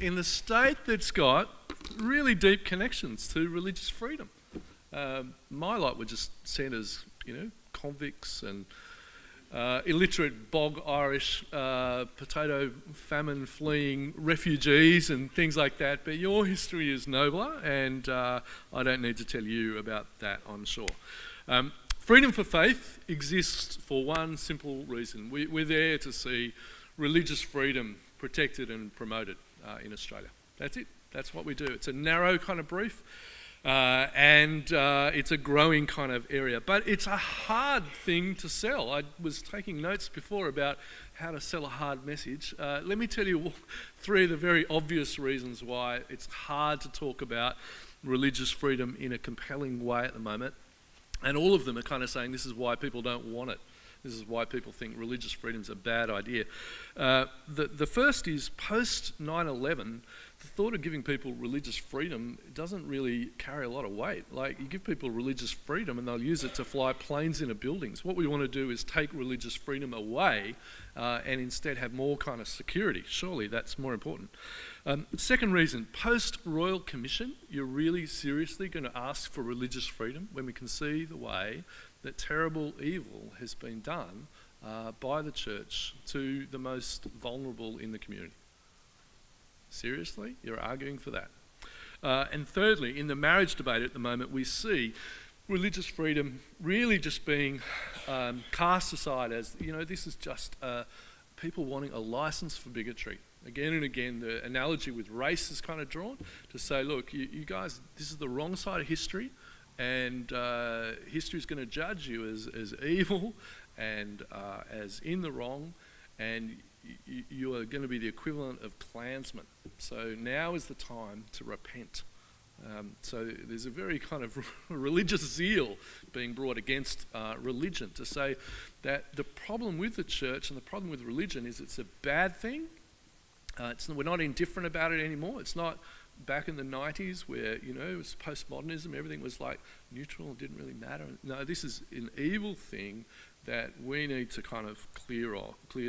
in the state that's got really deep connections to religious freedom. My lot were just sent as, convicts and illiterate bog Irish potato famine fleeing refugees and things like that, but your history is nobler, and I don't need to tell you about that, I'm sure. Freedom for faith exists for one simple reason. We're there to see religious freedom protected and promoted in Australia. That's it. That's what we do. It's a narrow kind of brief, and it's a growing kind of area. But it's a hard thing to sell. I was taking notes before about how to sell a hard message. Let me tell you three of the very obvious reasons why it's hard to talk about religious freedom in a compelling way at the moment. And all of them are kind of saying this is why people don't want it. This is why people think religious freedom is a bad idea. The first is post 9/11, the thought of giving people religious freedom doesn't really carry a lot of weight. Like, you give people religious freedom and they'll use it to fly planes into buildings. What we want to do is take religious freedom away and instead have more kind of security. Surely that's more important. Second reason, post-Royal Commission, you're really seriously going to ask for religious freedom when we can see the way that terrible evil has been done by the church to the most vulnerable in the community. Seriously? You're arguing for that. And thirdly, in the marriage debate at the moment, we see religious freedom really just being cast aside as, this is just people wanting a license for bigotry. Again and again, the analogy with race is kind of drawn to say, look, you guys, this is the wrong side of history, and history is going to judge you as evil and as in the wrong, and you are going to be the equivalent of Klansmen. So now is the time to repent. So there's a very kind of religious zeal being brought against religion to say that the problem with the church and the problem with religion is it's a bad thing. We're not indifferent about it anymore. It's not back in the 90s where, it was postmodernism, everything was like neutral and didn't really matter. No, this is an evil thing that we need to kind of clear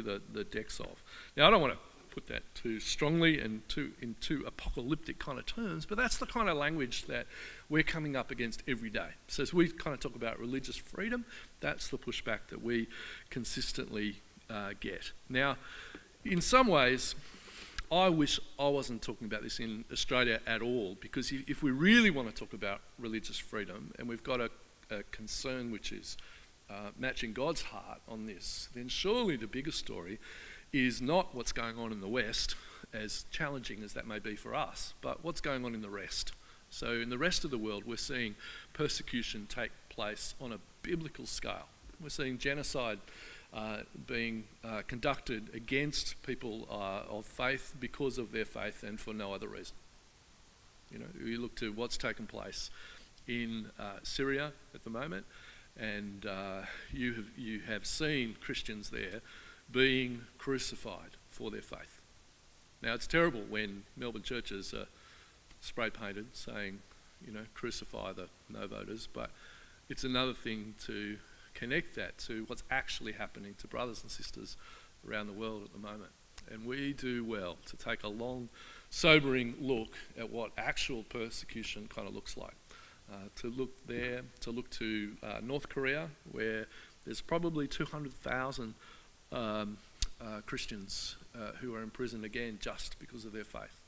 the decks of. Now, I don't want to put that too strongly and in too apocalyptic kind of terms, but that's the kind of language that we're coming up against every day. So as we kind of talk about religious freedom, that's the pushback that we consistently get. Now, in some ways, I wish I wasn't talking about this in Australia at all, because if we really want to talk about religious freedom, and we've got a concern which is matching God's heart on this, then surely the bigger story is not what's going on in the West, as challenging as that may be for us, but what's going on in the rest. So in the rest of the world, we're seeing persecution take place on a biblical scale. We're seeing genocide being conducted against people of faith because of their faith and for no other reason. You look to what's taken place in Syria at the moment, and you have seen Christians there being crucified for their faith. Now, it's terrible when Melbourne churches are spray painted saying, crucify the no voters, but it's another thing to connect that to what's actually happening to brothers and sisters around the world at the moment. And we do well to take a long, sobering look at what actual persecution kind of looks like. To look to North Korea, where there's probably 200,000 Christians who are in prison again just because of their faith,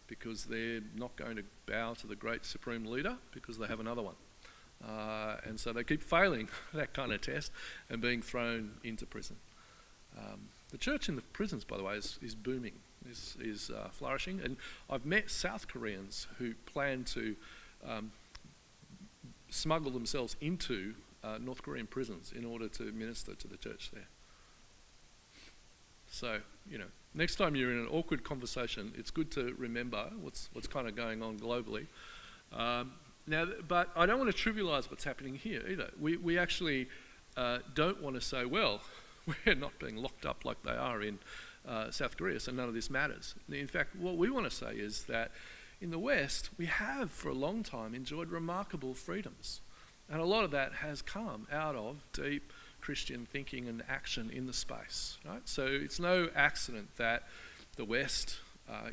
because they're not going to bow to the great supreme leader because they have another one. And so they keep failing that kind of test and being thrown into prison. The church in the prisons, by the way, is booming, is flourishing. And I've met South Koreans who plan to smuggle themselves into North Korean prisons in order to minister to the church there. So, next time you're in an awkward conversation, it's good to remember what's kind of going on globally. Now, but I don't want to trivialise what's happening here either. We actually don't want to say, well, we're not being locked up like they are in South Korea, so none of this matters. In fact, what we want to say is that in the West, we have for a long time enjoyed remarkable freedoms. And a lot of that has come out of deep Christian thinking and action in the space, right? So it's no accident that the West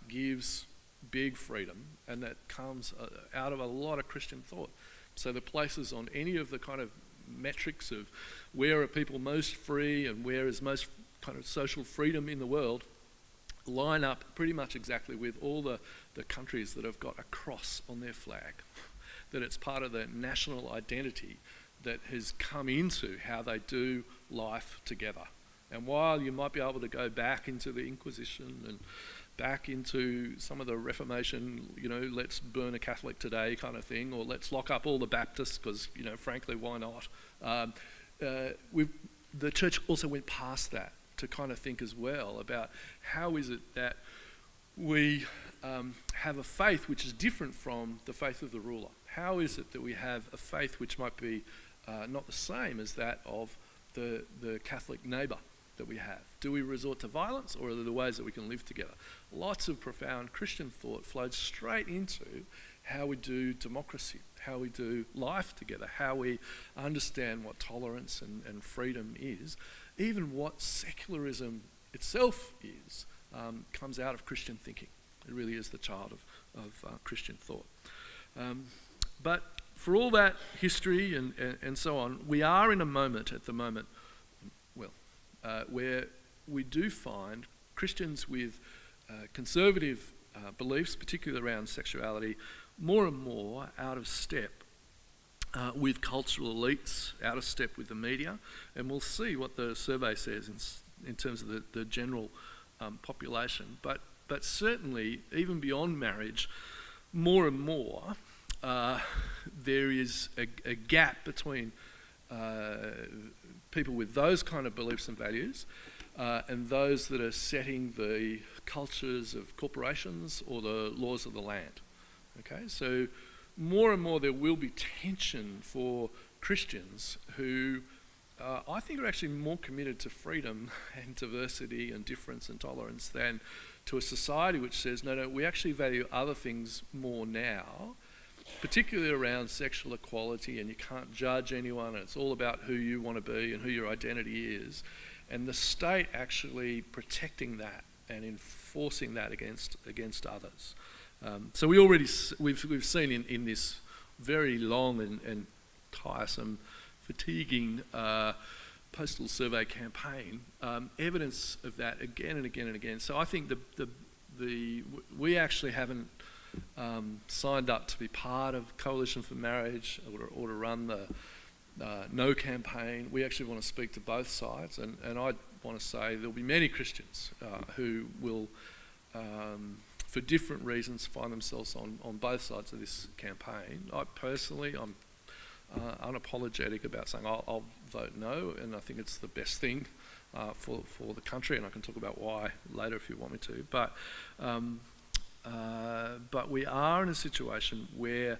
gives big freedom, and that comes out of a lot of Christian thought. So the places on any of the kind of metrics of where are people most free and where is most kind of social freedom in the world line up pretty much exactly with all the countries that have got a cross on their flag, that it's part of the national identity that has come into how they do life together. And while you might be able to go back into the Inquisition and back into some of the Reformation, let's burn a Catholic today kind of thing, or let's lock up all the Baptists because, frankly, why not? The church also went past that to kind of think as well about how is it that we have a faith which is different from the faith of the ruler. How is it that we have a faith which might be not the same as that of the Catholic neighbour that we have? Do we resort to violence, or are there the ways that we can live together? Lots of profound Christian thought flowed straight into how we do democracy, how we do life together, how we understand what tolerance and freedom is. Even what secularism itself is comes out of Christian thinking. It really is the child of Christian thought. But for all that history and so on, we are in a moment at the moment, where we do find Christians with conservative beliefs, particularly around sexuality, more and more out of step with cultural elites, out of step with the media. And we'll see what the survey says in terms of the general population. But certainly, even beyond marriage, more and more, there is a gap between people with those kind of beliefs and values and those that are setting the cultures of corporations or the laws of the land. Okay, so more and more there will be tension for Christians who I think are actually more committed to freedom and diversity and difference and tolerance than to a society which says, no, we actually value other things more now, particularly around sexual equality, and you can't judge anyone, and it's all about who you want to be and who your identity is. And the state actually protecting that and enforcing that against others. So we've seen in this very long and tiresome, fatiguing postal survey campaign evidence of that again and again and again. So I think we actually haven't signed up to be part of Coalition for Marriage or to run the No campaign. We actually want to speak to both sides, and I want to say there'll be many Christians who will, for different reasons, find themselves on both sides of this campaign. I personally, I'm unapologetic about saying I'll vote no, and I think it's the best thing for the country, and I can talk about why later if you want me to. But we are in a situation where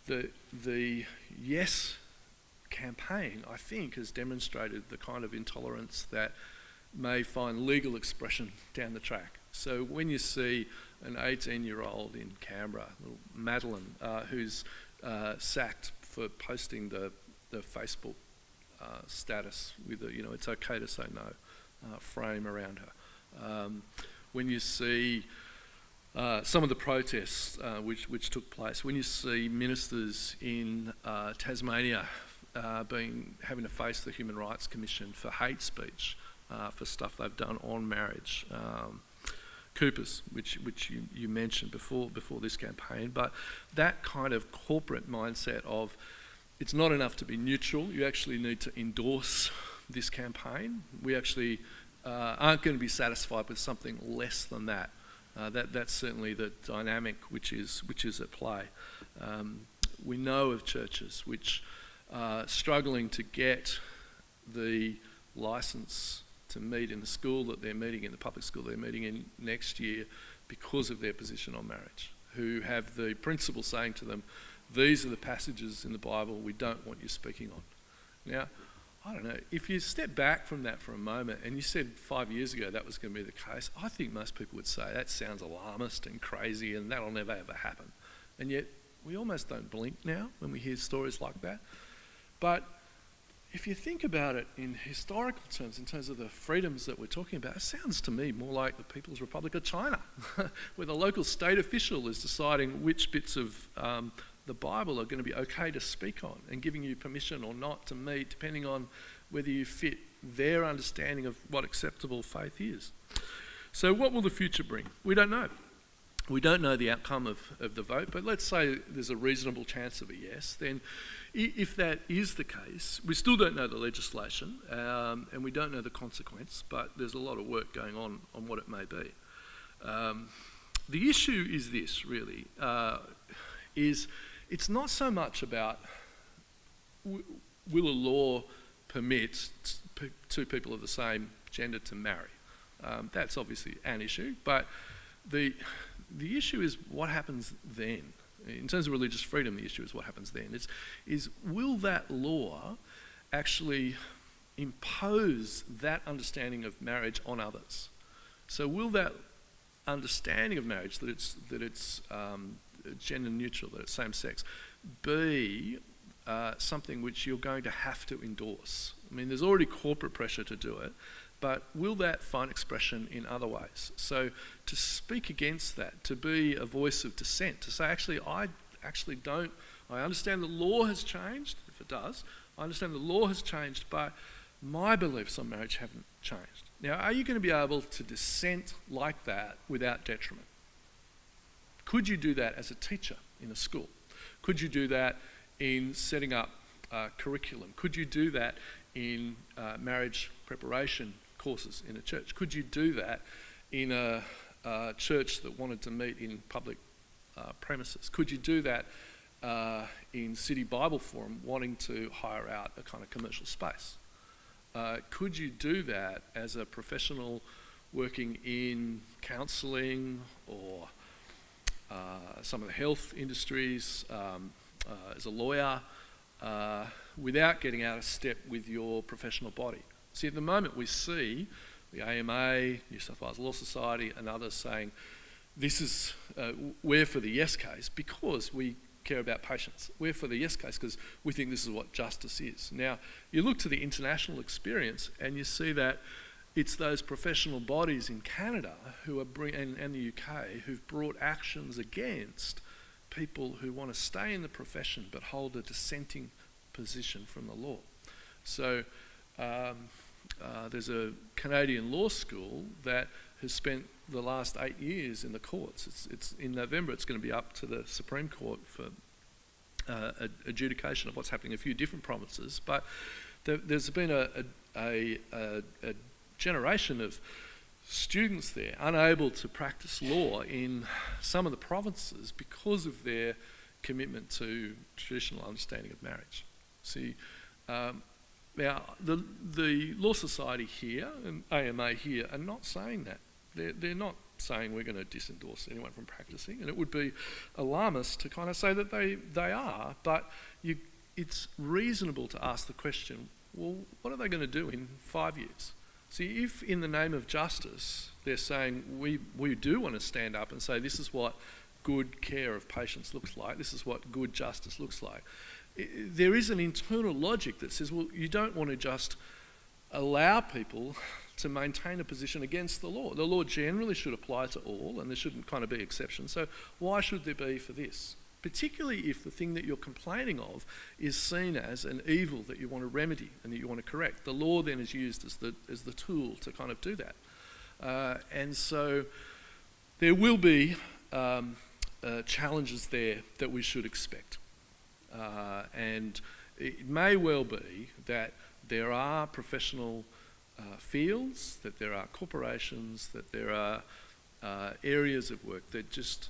the Yes campaign, I think, has demonstrated the kind of intolerance that may find legal expression down the track. So when you see an 18-year-old in Canberra, little Madeline, who's sacked for posting the Facebook status with a, it's okay to say no, frame around her. When you see some of the protests which took place, when you see ministers in Tasmania having to face the Human Rights Commission for hate speech, for stuff they've done on marriage, Coopers, which you mentioned before this campaign, but that kind of corporate mindset of it's not enough to be neutral, you actually need to endorse this campaign. We actually aren't going to be satisfied with something less than that. That's certainly the dynamic which is at play. We know of churches which are struggling to get the licence to meet in the school that they're meeting in, the public school they're meeting in next year, because of their position on marriage, who have the principal saying to them, these are the passages in the Bible we don't want you speaking on. Now, I don't know, if you step back from that for a moment, and you said 5 years ago that was going to be the case, I think most people would say that sounds alarmist and crazy and that'll never ever happen. And yet we almost don't blink now when we hear stories like that. But if you think about it in historical terms, in terms of the freedoms that we're talking about, it sounds to me more like the People's Republic of China, where the local state official is deciding which bits of the Bible are going to be okay to speak on and giving you permission or not to meet, depending on whether you fit their understanding of what acceptable faith is. So what will the future bring? We don't know. We don't know the outcome of the vote, but let's say there's a reasonable chance of a yes. Then if that is the case, we still don't know the legislation and we don't know the consequence, but there's a lot of work going on what it may be. The issue is this, really, is it's not so much about will a law permit two people of the same gender to marry. That's obviously an issue, but the issue is what happens then. In terms of religious freedom, the issue is what happens then. Is will that law actually impose that understanding of marriage on others? So will that understanding of marriage, that it's gender neutral, that it's same sex, be something which you're going to have to endorse? I mean, there's already corporate pressure to do it, but will that find expression in other ways? So to speak against that, to be a voice of dissent, to say, I understand the law has changed, if it does, I understand the law has changed, but my beliefs on marriage haven't changed. Now, are you going to be able to dissent like that without detriment? Could you do that as a teacher in a school? Could you do that in setting up curriculum? Could you do that in marriage preparation courses in a church? Could you do that in a church that wanted to meet in public premises? Could you do that in City Bible Forum wanting to hire out a kind of commercial space? Could you do that as a professional working in counselling or some of the health industries, as a lawyer, without getting out of step with your professional body? See, at the moment we see the AMA, New South Wales Law Society and others saying this is, we're for the yes case because we care about patients. We're for the yes case because we think this is what justice is. Now, you look to the international experience and you see that it's those professional bodies in Canada who are and the UK who've brought actions against people who want to stay in the profession but hold a dissenting position from the law. So there's a Canadian law school that has spent the last 8 years in the courts. It's in November it's going to be up to the Supreme Court for adjudication of what's happening in a few different provinces, but there's been a generation of students there unable to practice law in some of the provinces because of their commitment to traditional understanding of marriage. See, now the Law Society here and AMA here are not saying that. They're not saying we're going to disendorse anyone from practicing, and it would be alarmist to kind of say that they are, but it's reasonable to ask the question, well, what are they going to do in 5 years? See, if in the name of justice they're saying we do want to stand up and say this is what good care of patients looks like, this is what good justice looks like, there is an internal logic that says, well, you don't want to just allow people to maintain a position against the law. The law generally should apply to all and there shouldn't kind of be exceptions. So why should there be for this? Particularly if the thing that you're complaining of is seen as an evil that you want to remedy and that you want to correct. The law then is used as the tool to kind of do that. And so there will be challenges there that we should expect. And it may well be that there are professional fields, that there are corporations, that there are areas of work that just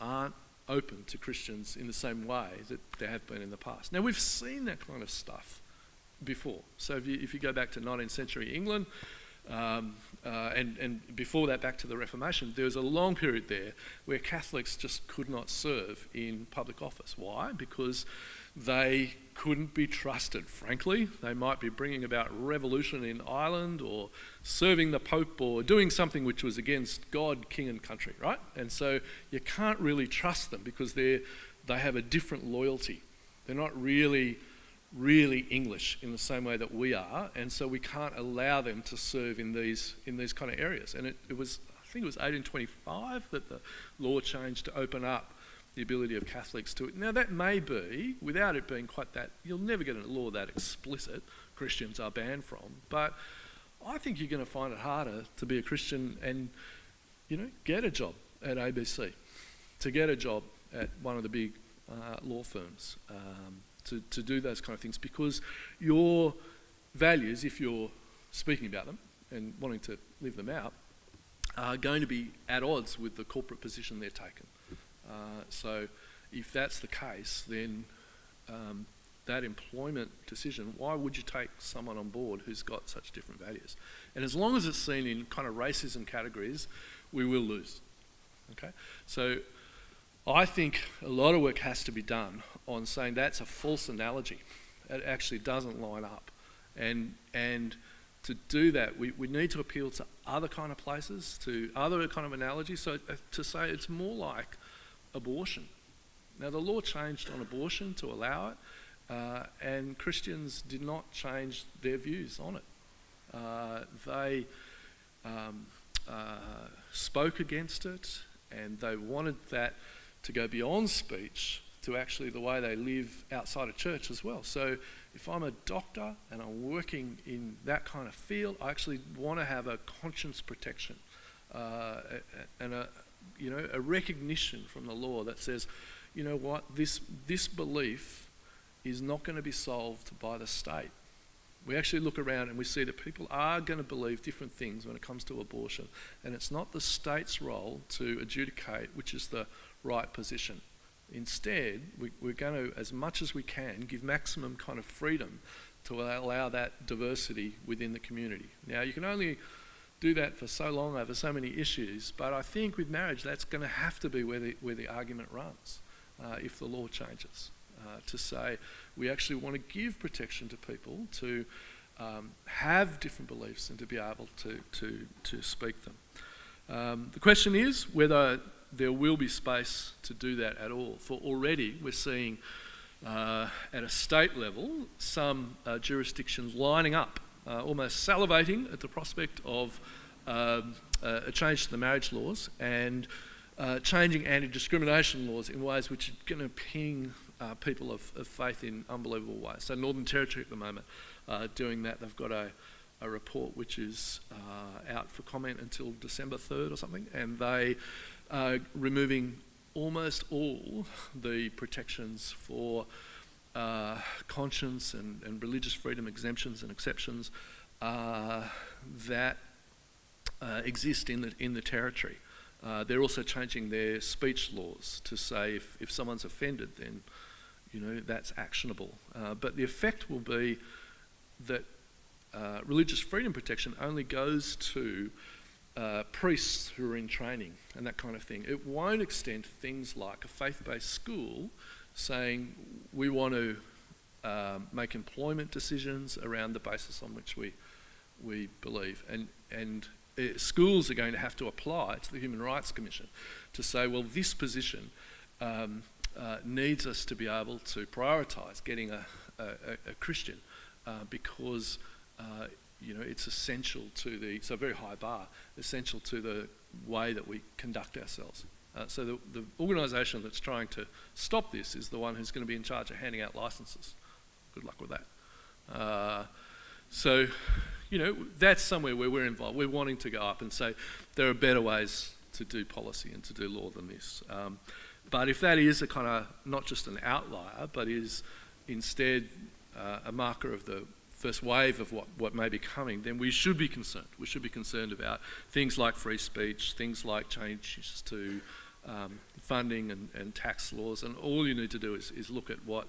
aren't open to Christians in the same way that there have been in the past. Now, we've seen that kind of stuff before. So if you go back to 19th century England, and before that back to the Reformation, there was a long period there where Catholics just could not serve in public office. Why? Because they couldn't be trusted, frankly. They might be bringing about revolution in Ireland or serving the Pope or doing something which was against God, king and country, right? And so you can't really trust them because they have a different loyalty. They're not really really English in the same way that we are, and so we can't allow them to serve in these kind of areas. And it was, I think it was 1825 that the law changed to open up the ability of Catholics to it. Now that may be, without it being quite that, you'll never get a law that explicit, Christians are banned from, but I think you're going to find it harder to be a Christian and, get a job at ABC, to get a job at one of the big law firms, to do those kind of things, because your values, if you're speaking about them and wanting to live them out, are going to be at odds with the corporate position they're taking. So if that's the case, then that employment decision, why would you take someone on board who's got such different values? And as long as it's seen in kind of racism categories, we will lose. Okay? So I think a lot of work has to be done on saying that's a false analogy. It actually doesn't line up. And to do that, we need to appeal to other kind of places, to other kind of analogies. So to say it's more like abortion. Now the law changed on abortion to allow it, and Christians did not change their views on it. They spoke against it, and they wanted that to go beyond speech to actually the way they live outside of church as well. So if I'm a doctor and I'm working in that kind of field, I actually want to have a conscience protection and a recognition from the law that says, you know what, this belief is not going to be solved by the state. We actually look around and we see that people are going to believe different things when it comes to abortion, and it's not the state's role to adjudicate which is the right position. Instead, we're going to, as much as we can, give maximum kind of freedom to allow that diversity within the community. Now, you can only do that for so long over so many issues, but I think with marriage, that's going to have to be where the argument runs if the law changes. To say we actually want to give protection to people to have different beliefs and to be able to speak them. The question is whether there will be space to do that at all. For already we're seeing at a state level some jurisdictions lining up, almost salivating at the prospect of a change to the marriage laws and changing anti-discrimination laws in ways which are going to ping people of faith in unbelievable ways. So Northern Territory at the moment doing that. They've got a report which is out for comment until December 3rd or something, and they are removing almost all the protections for conscience and religious freedom exemptions and exceptions that exist in the territory. They're also changing their speech laws to say if someone's offended, then that's actionable. But the effect will be that religious freedom protection only goes to priests who are in training and that kind of thing. It won't extend to things like a faith-based school saying we want to make employment decisions around the basis on which we believe. And schools are going to have to apply to the Human Rights Commission to say, well, this position needs us to be able to prioritise getting a Christian because it's essential to it's a very high bar, essential to the way that we conduct ourselves. So the organisation that's trying to stop this is the one who's going to be in charge of handing out licences. Good luck with that. So that's somewhere where we're involved. We're wanting to go up and say there are better ways to do policy and to do law than this. But if that is a kind of not just an outlier, but is instead a marker of the first wave of what may be coming, then we should be concerned. We should be concerned about things like free speech, things like changes to funding and tax laws, and all you need to do is look at what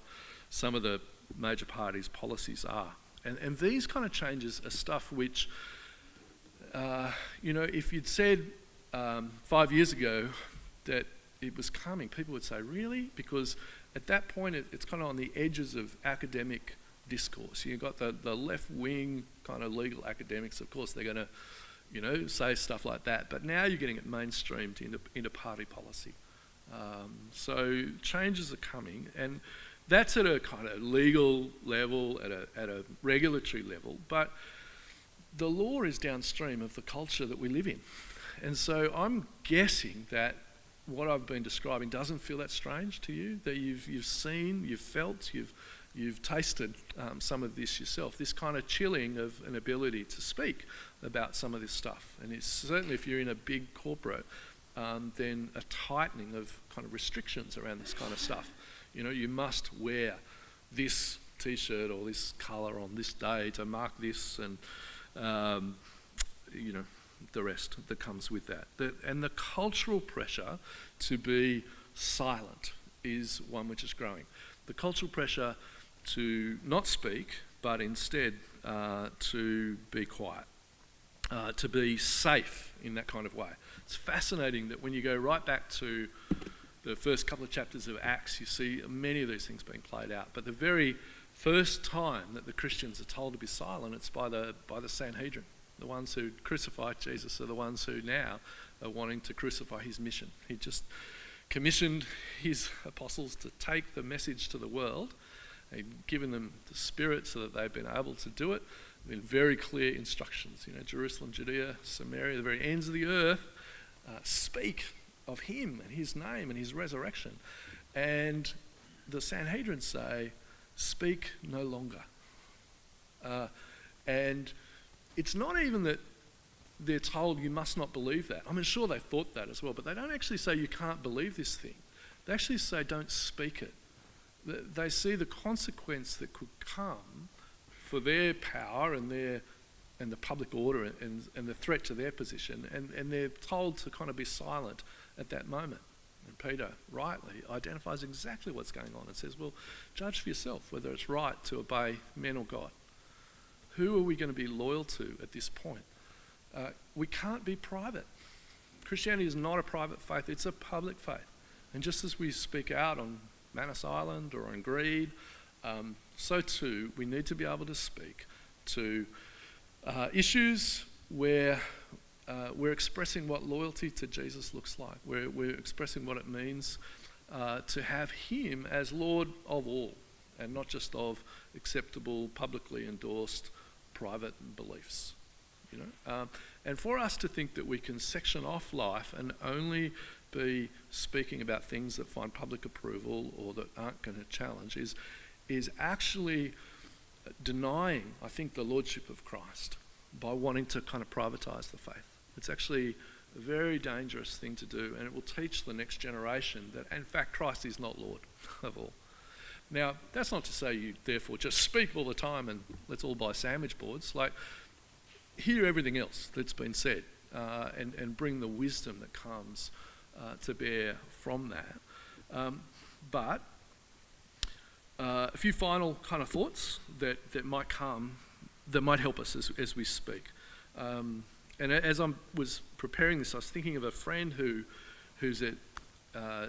some of the major parties' policies are. And these kind of changes are stuff which, if you'd said 5 years ago that it was coming, people would say, really? Because at that point, it's kind of on the edges of academic discourse. You've got the left-wing kind of legal academics, of course, they're going to, say stuff like that. But now you're getting it mainstreamed into party policy. So changes are coming, and That's at a kind of legal level, at a regulatory level, but the law is downstream of the culture that we live in. And so I'm guessing that what I've been describing doesn't feel that strange to you, that you've seen, you've felt, you've tasted some of this yourself, this kind of chilling of an ability to speak about some of this stuff. And it's certainly, if you're in a big corporate, then a tightening of kind of restrictions around this kind of stuff. You know, you must wear this t-shirt or this colour on this day to mark this, and you know, the rest that comes with that. And the cultural pressure to be silent is one which is growing. The cultural pressure to not speak, but instead to be quiet, to be safe in that kind of way. It's fascinating that when you go right back to the first couple of chapters of Acts, you see many of these things being played out. But the very first time that the Christians are told to be silent, it's by the Sanhedrin. The ones who crucified Jesus are the ones who now are wanting to crucify his mission. He just commissioned his apostles to take the message to the world. He'd given them the Spirit so that they've been able to do it. Been very clear instructions. You know, Jerusalem, Judea, Samaria, the very ends of the earth, speak of him and his name and his resurrection. And the Sanhedrin say, speak no longer. And it's not even that they're told you must not believe that. I mean, sure, they thought that as well, but they don't actually say you can't believe this thing. They actually say don't speak it. They see the consequence that could come for their power and the public order and the threat to their position, and they're told to kind of be silent at that moment. And Peter rightly identifies exactly what's going on and says, well, judge for yourself whether it's right to obey men or God. Who are we going to be loyal to at this point? We can't be private. Christianity is not a private faith, it's a public faith. And just as we speak out on Manus Island or on greed, so too we need to be able to speak to issues where we're expressing what loyalty to Jesus looks like. We're expressing what it means to have him as Lord of all, and not just of acceptable, publicly endorsed private beliefs. You know, and for us to think that we can section off life and only be speaking about things that find public approval or that aren't going to challenge is actually denying, I think, the lordship of Christ by wanting to kind of privatise the faith. It's actually a very dangerous thing to do, and it will teach the next generation that, in fact, Christ is not Lord of all. Now, that's not to say you therefore just speak all the time and let's all buy sandwich boards. Like, hear everything else that's been said and bring the wisdom that comes to bear from that. But a few final kind of thoughts that might come, that might help us as we speak. And as I was preparing this, I was thinking of a friend who's at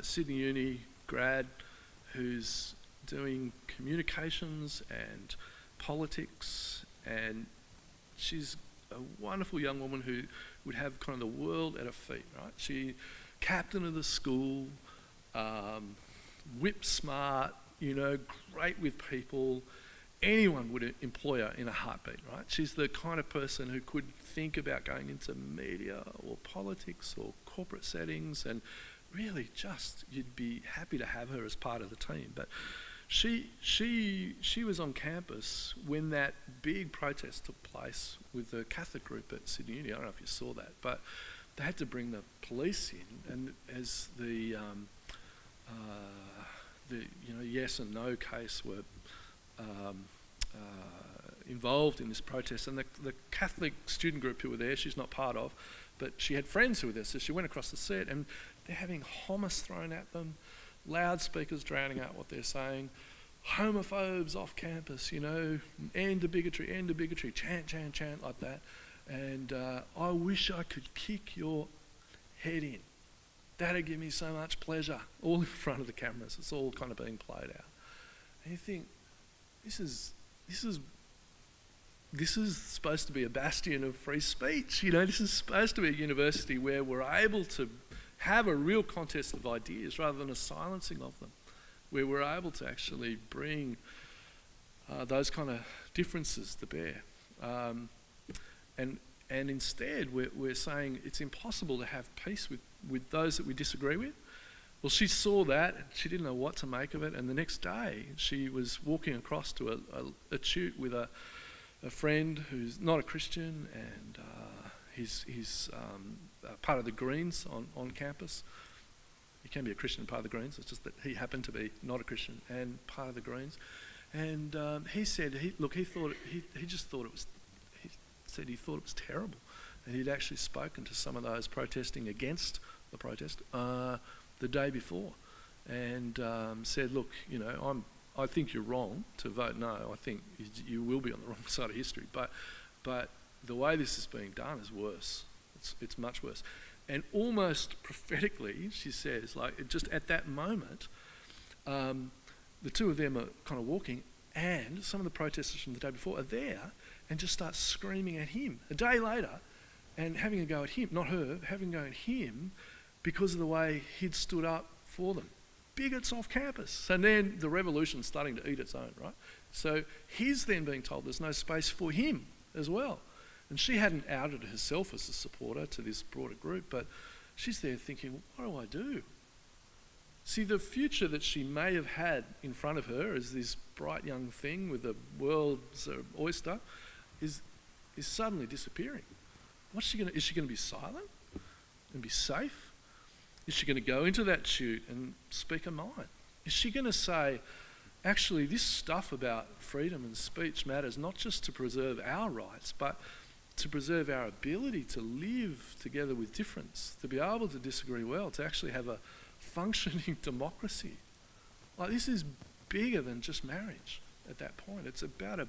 Sydney Uni grad, who's doing communications and politics, and she's a wonderful young woman who would have kind of the world at her feet, right? She captain of the school, whip smart, you know, great with people. Anyone would employ her in a heartbeat, right? She's the kind of person who could think about going into media or politics or corporate settings, and really just you'd be happy to have her as part of the team. But she was on campus when that big protest took place with the Catholic group at Sydney Uni. I don't know if you saw that, but they had to bring the police in, and as the yes and no case were involved in this protest, and the Catholic student group who were there, she's not part of, but she had friends who were there, so she went across the set, and they're having hummus thrown at them, loudspeakers drowning out what they're saying, homophobes off campus, you know, end the bigotry, chant, chant, chant like that. And I wish I could kick your head in. That'd give me so much pleasure. All in front of the cameras. It's all kind of being played out. And you think, this is supposed to be a bastion of free speech. You know, this is supposed to be a university where we're able to have a real contest of ideas rather than a silencing of them. where we're able to actually bring those kind of differences to bear. And instead, we're saying it's impossible to have peace with those that we disagree with. Well, she saw that, and she didn't know what to make of it, and the next day she was walking across to a chute with a friend who's not a Christian, and he's part of the Greens on campus. He can be a Christian and part of the Greens, it's just that he happened to be not a Christian and part of the Greens. And he said, he thought it was terrible. And he'd actually spoken to some of those protesting against the protest the day before, and said, look, I think you're wrong to vote no. I think you will be on the wrong side of history. But the way this is being done is worse. It's much worse. And almost prophetically, she says, like just at that moment, the two of them are kind of walking, and some of the protesters from the day before are there and just start screaming at him a day later and having a go at him, not her, having a go at him because of the way he'd stood up for them. Bigots off campus. And then the revolution's starting to eat its own, right? So he's then being told there's no space for him as well. And she hadn't outed herself as a supporter to this broader group, but she's there thinking, what do I do? See, the future that she may have had in front of her as this bright young thing with the world's oyster is suddenly disappearing. Is she going to be silent and be safe? Is she going to go into that chute and speak her mind? Is she going to say, actually, this stuff about freedom and speech matters not just to preserve our rights, but to preserve our ability to live together with difference, to be able to disagree well, to actually have a functioning democracy. Like, this is bigger than just marriage at that point. It's about a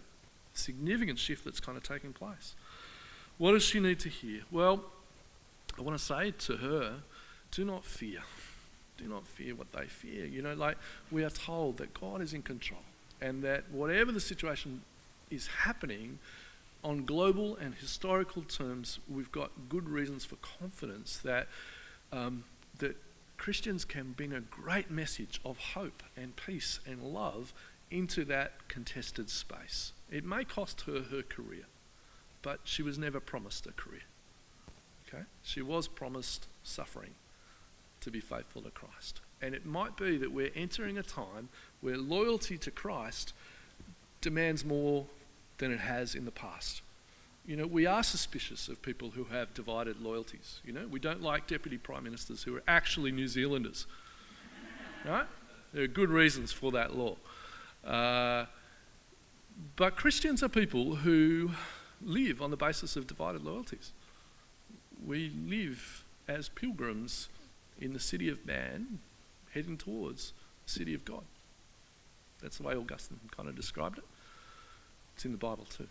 significant shift that's kind of taking place. What does she need to hear? Well, I want to say to her, do not fear. Do not fear what they fear. We are told that God is in control, and that whatever the situation is happening on global and historical terms, we've got good reasons for confidence that that Christians can bring a great message of hope and peace and love into that contested space. It may cost her her career, but she was never promised a career. Okay? She was promised suffering to be faithful to Christ. And it might be that we're entering a time where loyalty to Christ demands more than it has in the past. We are suspicious of people who have divided loyalties. We don't like deputy prime ministers who are actually New Zealanders. Right? There are good reasons for that law. But Christians are people who live on the basis of divided loyalties. We live as pilgrims in the city of man, heading towards the city of God. That's the way Augustine kind of described it. It's in the Bible too.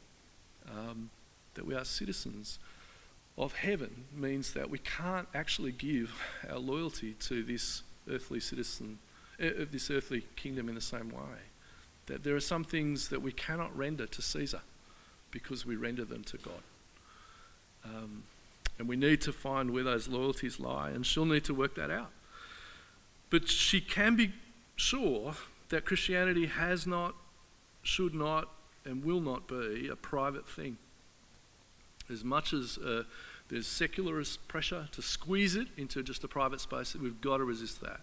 That we are citizens of heaven means that we can't actually give our loyalty to this earthly citizen, this earthly kingdom in the same way. That there are some things that we cannot render to Caesar because we render them to God. And we need to find where those loyalties lie, and she'll need to work that out. But she can be sure that Christianity has not, should not, and will not be a private thing. As much as there's secularist pressure to squeeze it into just a private space, we've got to resist that.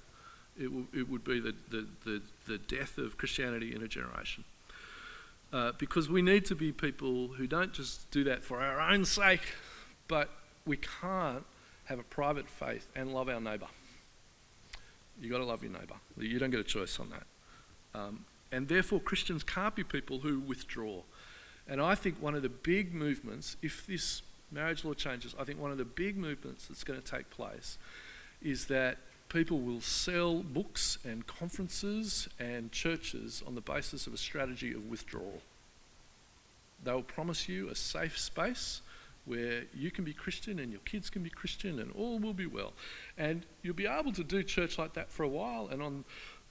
It would be the death of Christianity in a generation. Because we need to be people who don't just do that for our own sake, but we can't have a private faith and love our neighbour. You've got to love your neighbour. You don't get a choice on that. And therefore Christians can't be people who withdraw. And I think one of the big movements, if this marriage law changes, I think one of the big movements that's going to take place is that people will sell books and conferences and churches on the basis of a strategy of withdrawal. They will promise you a safe space where you can be Christian and your kids can be Christian and all will be well. And you'll be able to do church like that for a while, and on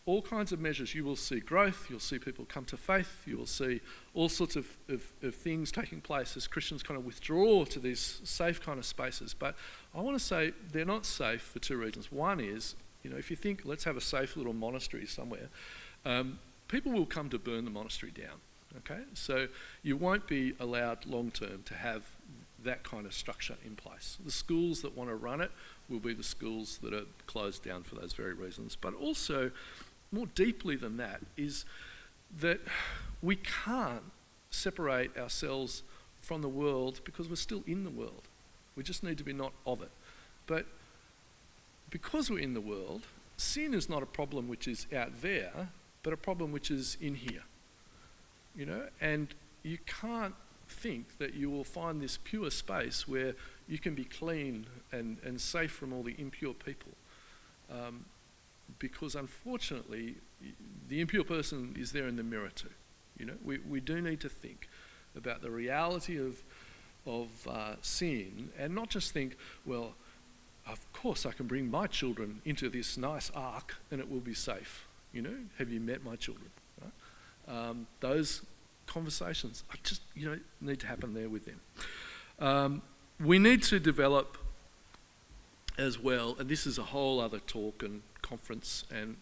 all kinds of measures you will see growth, you'll see people come to faith, you will see all sorts of things taking place as Christians kind of withdraw to these safe kind of spaces. But I want to say they're not safe for two reasons. One is, if you think, let's have a safe little monastery somewhere, people will come to burn the monastery down. Okay, so you won't be allowed long term to have that kind of structure in place. The schools that want to run it will be the schools that are closed down for those very reasons. But also, more deeply than that, is that we can't separate ourselves from the world because we're still in the world. We just need to be not of it. But because we're in the world, sin is not a problem which is out there, but a problem which is in here. You know, and you can't think that you will find this pure space where you can be clean and safe from all the impure people. Because unfortunately, the impure person is there in the mirror too. You know, we do need to think about the reality of sin, and not just think, well, of course I can bring my children into this nice ark and it will be safe. You know, have you met my children? Right? Those conversations, need to happen there with them. We need to develop as well, and this is a whole other talk and conference and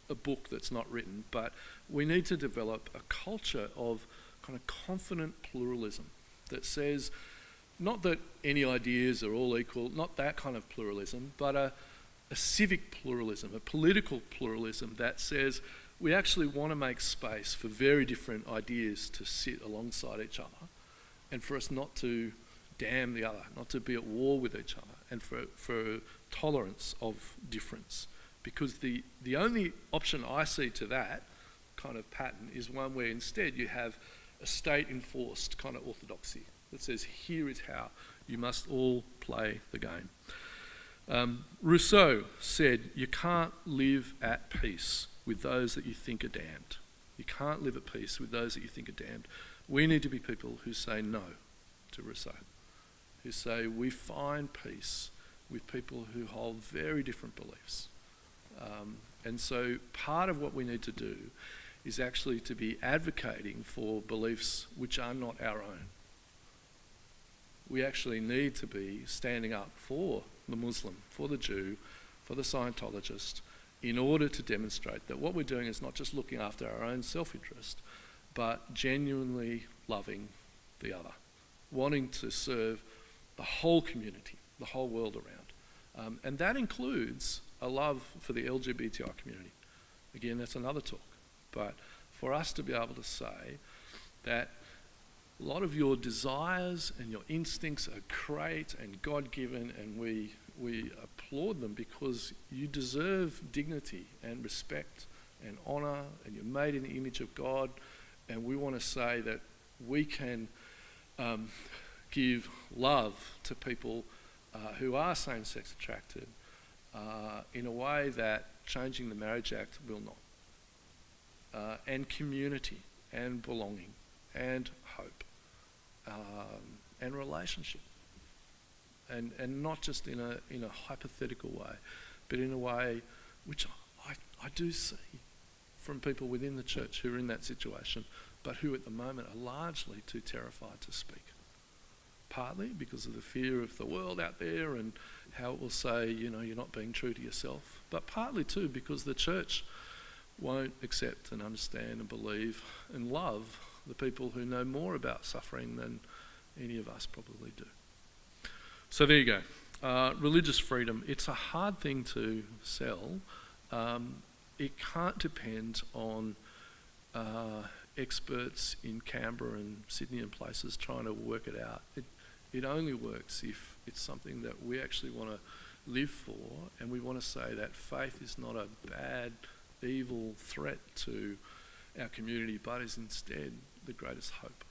a book that's not written, but we need to develop a culture of kind of confident pluralism that says, not that any ideas are all equal, not that kind of pluralism, but a civic pluralism, a political pluralism that says we actually want to make space for very different ideas to sit alongside each other, and for us not to damn the other, not to be at war with each other, and for tolerance of difference. Because the only option I see to that kind of pattern is one where instead you have a state-enforced kind of orthodoxy that says, here is how you must all play the game. Rousseau said, you can't live at peace with those that you think are damned. You can't live at peace with those that you think are damned. We need to be people who say no to Rousseau, who say we find peace with people who hold very different beliefs. And so part of what we need to do is actually to be advocating for beliefs which are not our own. We actually need to be standing up for the Muslim, for the Jew, for the Scientologist, in order to demonstrate that what we're doing is not just looking after our own self-interest, but genuinely loving the other, wanting to serve the whole community, the whole world around. And that includes a love for the LGBTI community. Again, that's another talk. But for us to be able to say that a lot of your desires and your instincts are great and God-given, and we applaud them because you deserve dignity and respect and honour, and you're made in the image of God, and we want to say that we can give love to people who are same-sex attracted in a way that changing the Marriage Act will not. And community and belonging and hope and relationship. And not just in a hypothetical way, but in a way which I do see from people within the church who are in that situation, but who at the moment are largely too terrified to speak. Partly because of the fear of the world out there and how it will say, you're not being true to yourself, but partly too because the church won't accept and understand and believe and love the people who know more about suffering than any of us probably do. So there you go. Religious freedom, it's a hard thing to sell. It can't depend on experts in Canberra and Sydney and places trying to work it out. It only works if it's something that we actually want to live for, and we want to say that faith is not a bad, evil threat to our community, but is instead the greatest hope.